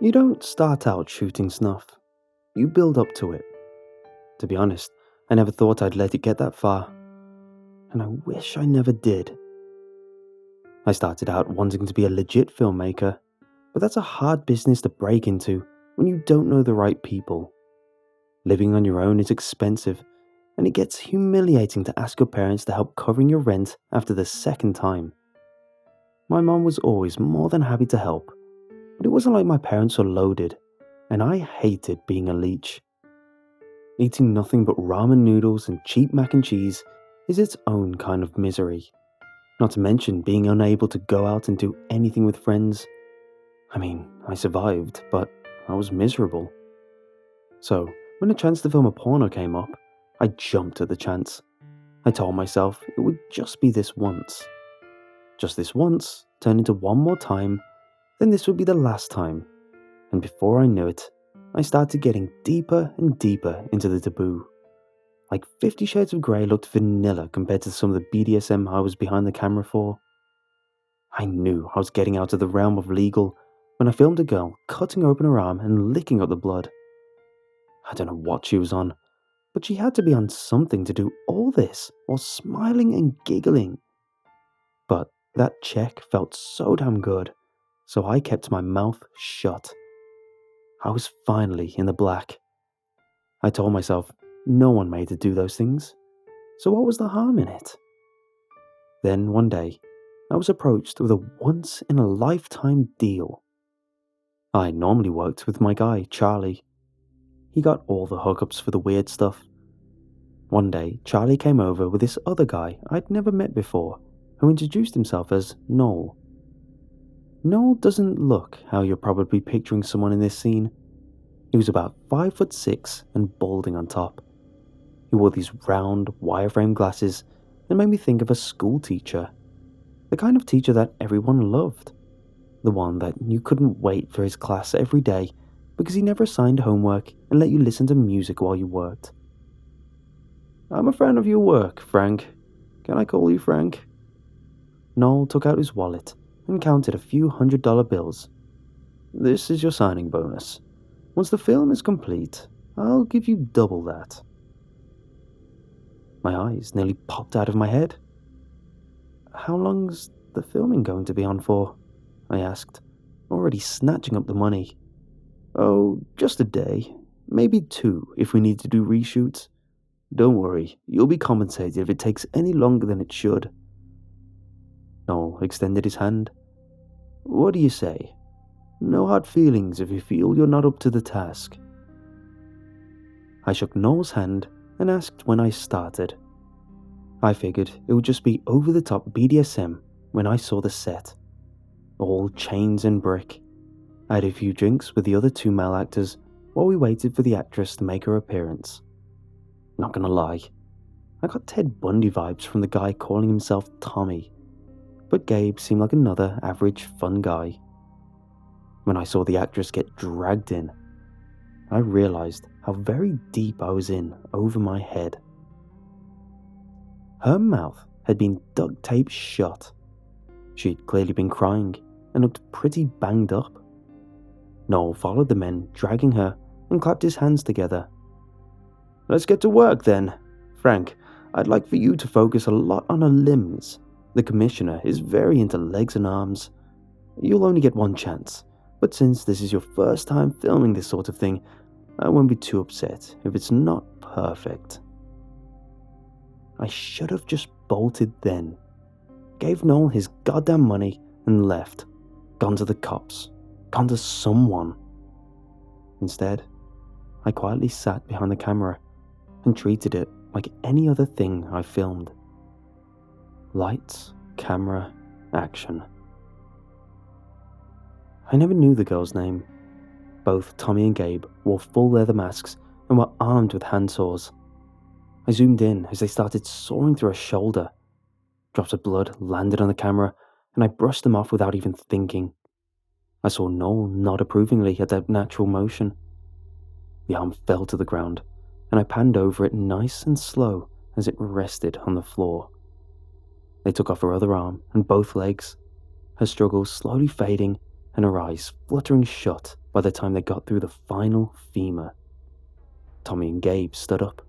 You don't start out shooting snuff. You build up to it. To be honest, I never thought I'd let it get that far. And I wish I never did. I started out wanting to be a legit filmmaker, but that's a hard business to break into when you don't know the right people. Living on your own is expensive, and it gets humiliating to ask your parents to help covering your rent after the second time. My mom was always more than happy to help, but it wasn't like my parents were loaded, and I hated being a leech. Eating nothing but ramen noodles and cheap mac and cheese is its own kind of misery. Not to mention being unable to go out and do anything with friends. I mean, I survived, but I was miserable. So, when a chance to film a porno came up, I jumped at the chance. I told myself it would just be this once. Just this once turned into one more time, then this would be the last time. And before I knew it, I started getting deeper and deeper into the taboo. Like 50 Shades of Grey looked vanilla compared to some of the BDSM I was behind the camera for. I knew I was getting out of the realm of legal when I filmed a girl cutting open her arm and licking up the blood. I don't know what she was on, but she had to be on something to do all this while smiling and giggling. But that check felt so damn good, so I kept my mouth shut. I was finally in the black. I told myself no one made to do those things, so what was the harm in it? Then one day, I was approached with a once-in-a-lifetime deal. I normally worked with my guy, Charlie. He got all the hookups for the weird stuff. One day, Charlie came over with this other guy I'd never met before, who introduced himself as Noel. Noel doesn't look how you're probably picturing someone in this scene. He was about 5'6" and balding on top. He wore these round, wireframe glasses and made me think of a school teacher. The kind of teacher that everyone loved. The one that you couldn't wait for his class every day because he never assigned homework and let you listen to music while you worked. "I'm a fan of your work, Frank. Can I call you Frank?" Noel took out his wallet and counted a few $100 bills. "This is your signing bonus. Once the film is complete, I'll give you double that." My eyes nearly popped out of my head. "How long's the filming going to be on for?" I asked, already snatching up the money. "Oh, just a day. Maybe 2 if we need to do reshoots. Don't worry, you'll be compensated if it takes any longer than it should." Noel extended his hand. "What do you say? No hard feelings if you feel you're not up to the task." I shook Noel's hand and asked when I started. I figured it would just be over-the-top BDSM when I saw the set. All chains and brick. I had a few drinks with the other 2 male actors while we waited for the actress to make her appearance. Not gonna lie, I got Ted Bundy vibes from the guy calling himself Tommy, but Gabe seemed like another average fun guy. When I saw the actress get dragged in, I realized how very deep I was in over my head. Her mouth had been duct taped shut. She'd clearly been crying and looked pretty banged up. Noel followed the men dragging her and clapped his hands together. "Let's get to work then. Frank, I'd like for you to focus a lot on her limbs. The commissioner is very into legs and arms. You'll only get one chance, but since this is your first time filming this sort of thing, I won't be too upset if it's not perfect." I should have just bolted then. Gave Noel his goddamn money and left. Gone to the cops. Gone to someone. Instead, I quietly sat behind the camera and treated it like any other thing I filmed. Lights, camera, action. I never knew the girl's name. Both Tommy and Gabe wore full leather masks and were armed with handsaws. I zoomed in as they started sawing through her shoulder. Drops of blood landed on the camera, and I brushed them off without even thinking. I saw Noel nod approvingly at that natural motion. The arm fell to the ground, and I panned over it nice and slow as it rested on the floor. They took off her other arm and both legs, her struggles slowly fading and her eyes fluttering shut by the time they got through the final femur. Tommy and Gabe stood up,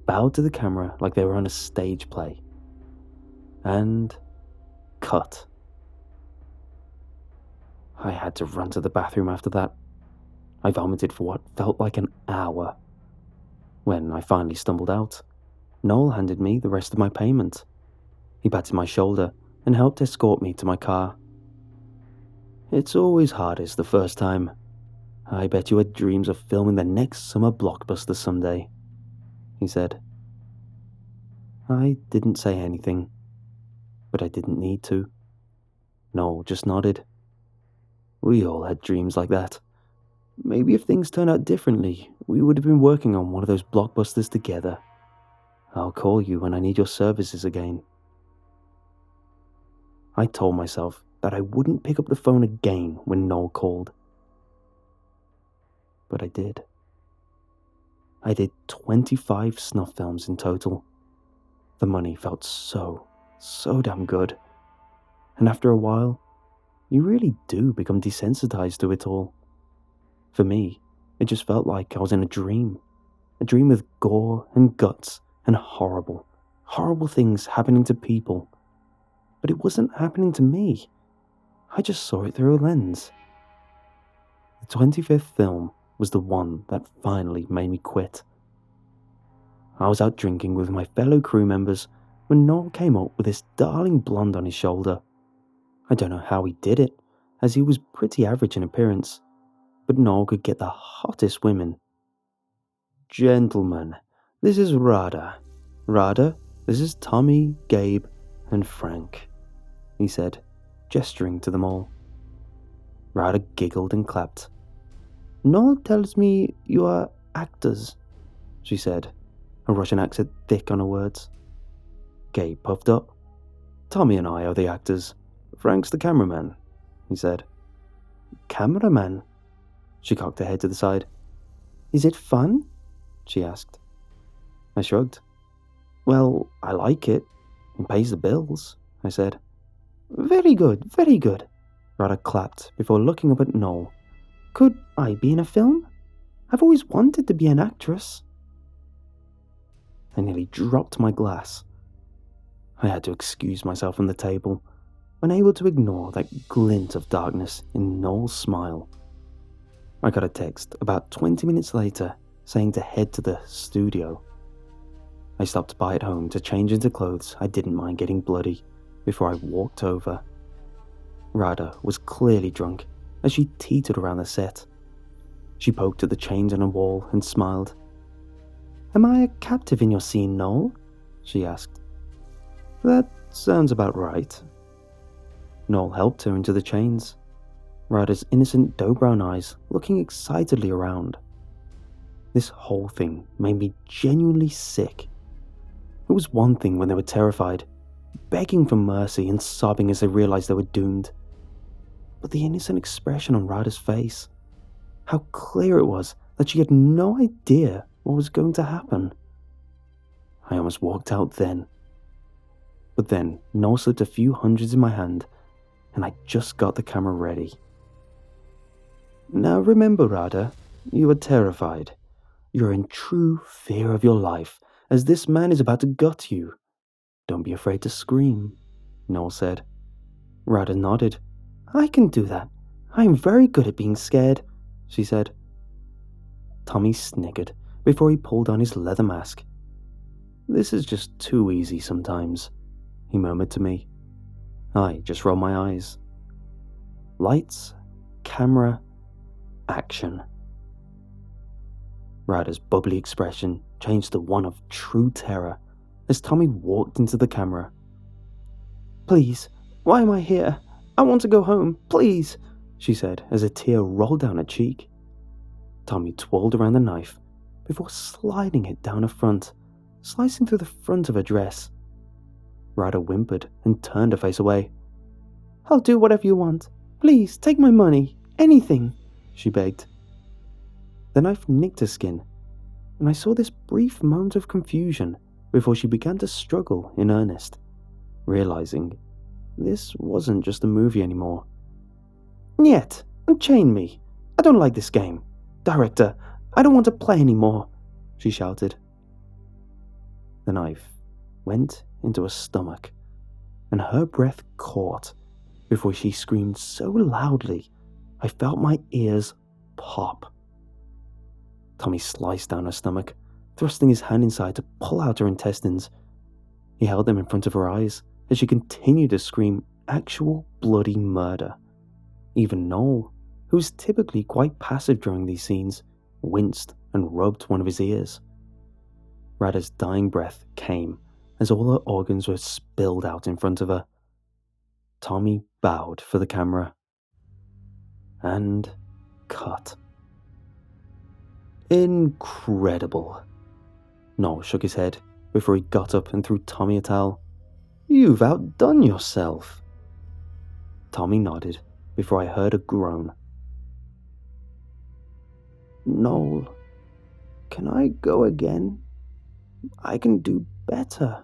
bowed to the camera like they were on a stage play, and cut. I had to run to the bathroom after that. I vomited for what felt like an hour. When I finally stumbled out, Noel handed me the rest of my payment. He patted my shoulder and helped escort me to my car. "It's always hardest the first time. I bet you had dreams of filming the next summer blockbuster someday," he said. I didn't say anything, but I didn't need to. Noel just nodded. We all had dreams like that. Maybe if things turned out differently, we would have been working on one of those blockbusters together. I'll call you when I need your services again. I told myself that I wouldn't pick up the phone again when Noel called. But I did. I did 25 snuff films in total. The money felt so damn good. And after a while, you really do become desensitized to it all. For me, it just felt like I was in a dream with gore and guts and horrible things happening to people. But it wasn't happening to me. I just saw it through a lens. The 25th film was the one that finally made me quit. I was out drinking with my fellow crew members when Noel came up with this darling blonde on his shoulder. I don't know how he did it, as he was pretty average in appearance, but Noel could get the hottest women. "Gentlemen, this is Rada. Rada, this is Tommy, Gabe, and Frank," he said, gesturing to them all. Rada giggled and clapped. "Noel tells me you are actors," she said, her Russian accent thick on her words. Gabe puffed up. "Tommy and I are the actors. Frank's the cameraman," he said. "Cameraman?" She cocked her head to the side. "Is it fun?" she asked. I shrugged. "Well, I like it. It pays the bills," I said. Very good, Rada clapped before looking up at Noel. "Could I be in a film? I've always wanted to be an actress." I nearly dropped my glass. I had to excuse myself from the table, unable to ignore that glint of darkness in Noel's smile. I got a text about 20 minutes later saying to head to the studio. I stopped by at home to change into clothes I didn't mind getting bloody before I walked over. Rada was clearly drunk as she teetered around the set. She poked at the chains on a wall and smiled. "Am I a captive in your scene, Noel?" she asked. "That sounds about right." Noel helped her into the chains, Rada's innocent doe-brown eyes looking excitedly around. This whole thing made me genuinely sick. It was one thing when they were terrified, begging for mercy and sobbing as they realized they were doomed. But the innocent expression on Rada's face, how clear it was that she had no idea what was going to happen. I almost walked out then. But then Noel slipped a few hundreds in my hand, and I just got the camera ready. "Now remember, Rada, you are terrified. You're in true fear of your life, as this man is about to gut you. Don't be afraid to scream," Noel said. Rada nodded. "I can do that. I am very good at being scared," she said. Tommy snickered before he pulled on his leather mask. "This is just too easy sometimes," he murmured to me. I just rolled my eyes. Lights, camera, action. Rada's bubbly expression changed to one of true terror as Tommy walked into the camera. "Please, why am I here? I want to go home, please," she said as a tear rolled down her cheek. Tommy twirled around the knife before sliding it down her front, slicing through the front of her dress. Rada whimpered and turned her face away. "I'll do whatever you want. Please, take my money. Anything," she begged. The knife nicked her skin, and I saw this brief moment of confusion before she began to struggle in earnest, realizing this wasn't just a movie anymore. "Niet, unchain me. I don't like this game. Director, I don't want to play anymore, she shouted. The knife went into her stomach, and her breath caught before she screamed so loudly I felt my ears pop. Tommy sliced down her stomach, thrusting his hand inside to pull out her intestines. He held them in front of her eyes as she continued to scream actual bloody murder. Even Noel, who's typically quite passive during these scenes, winced and rubbed one of his ears. Rada's dying breath came as all her organs were spilled out in front of her. Tommy bowed for the camera. And cut. Incredible. Noel shook his head before he got up and threw Tommy a towel. You've outdone yourself. Tommy nodded before I heard a groan. Noel, can I go again? I can do better.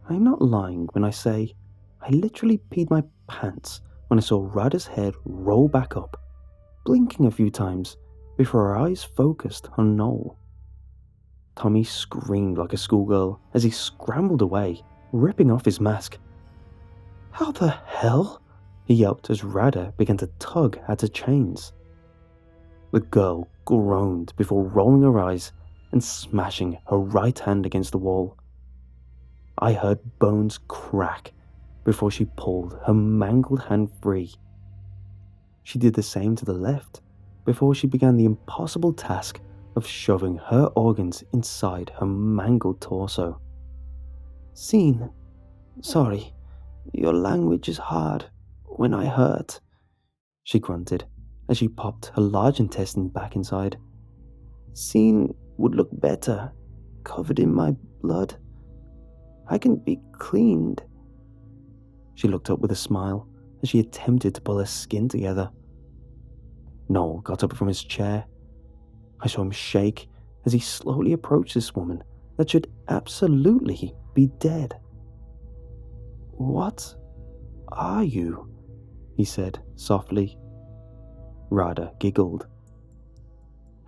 I'm not lying when I say I literally peed my pants when I saw Rada's head roll back up, blinking a few times before her eyes focused on Noel. Tommy screamed like a schoolgirl as he scrambled away, ripping off his mask. How the hell? He yelped as Rada began to tug at her chains. The girl groaned before rolling her eyes and smashing her right hand against the wall. I heard bones crack before she pulled her mangled hand free. She did the same to the left before she began the impossible task of shoving her organs inside her mangled torso. Scene. Sorry, your language is hard when I hurt, she grunted as she popped her large intestine back inside. Scene would look better, covered in my blood. I can be cleaned. She looked up with a smile as she attempted to pull her skin together. Noel got up from his chair. I saw him shake as he slowly approached this woman that should absolutely be dead. What are you? He said softly. Rada giggled.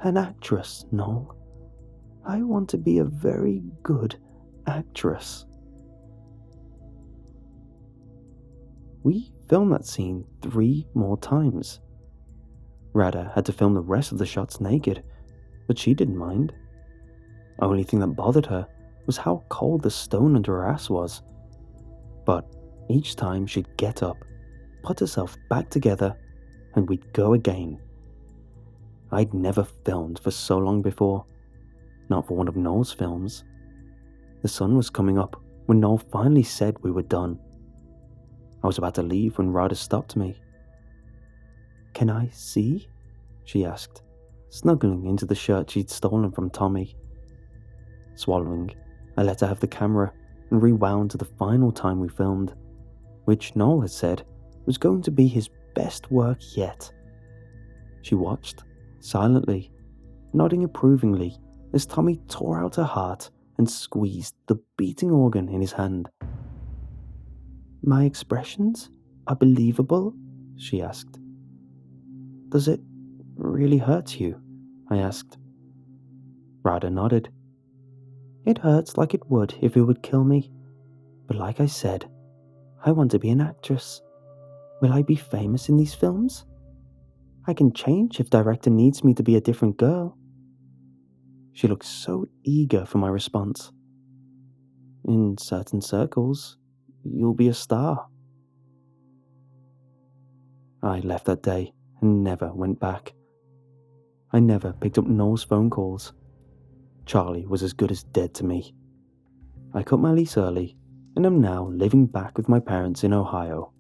An actress, Noel. I want to be a very good actress. We filmed that scene 3 more times. Rada had to film the rest of the shots naked, but she didn't mind. Only thing that bothered her was how cold the stone under her ass was. But each time she'd get up, put herself back together, and we'd go again. I'd never filmed for so long before, not for one of Noel's films. The sun was coming up when Noel finally said we were done. I was about to leave when Rada stopped me. Can I see? She asked, snuggling into the shirt she'd stolen from Tommy. Swallowing, I let her have the camera and rewound to the final time we filmed, which Noel had said was going to be his best work yet. She watched, silently, nodding approvingly as Tommy tore out her heart and squeezed the beating organ in his hand. My expressions are believable? She asked. Does it really hurt you? I asked. Rada nodded. It hurts like it would if it would kill me, but like I said, I want to be an actress. Will I be famous in these films? I can change if director needs me to be a different girl. She looked so eager for my response. In certain circles, you'll be a star. I left that day and never went back. I never picked up Noel's phone calls. Charlie was as good as dead to me. I cut my lease early and am now living back with my parents in Ohio.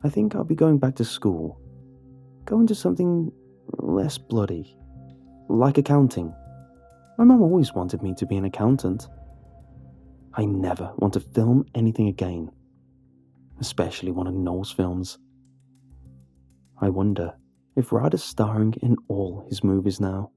I think I'll be going back to school, going to something less bloody, like accounting. My mum always wanted me to be an accountant. I never want to film anything again, especially one of Noel's films. I wonder if Rada's starring in all his movies now.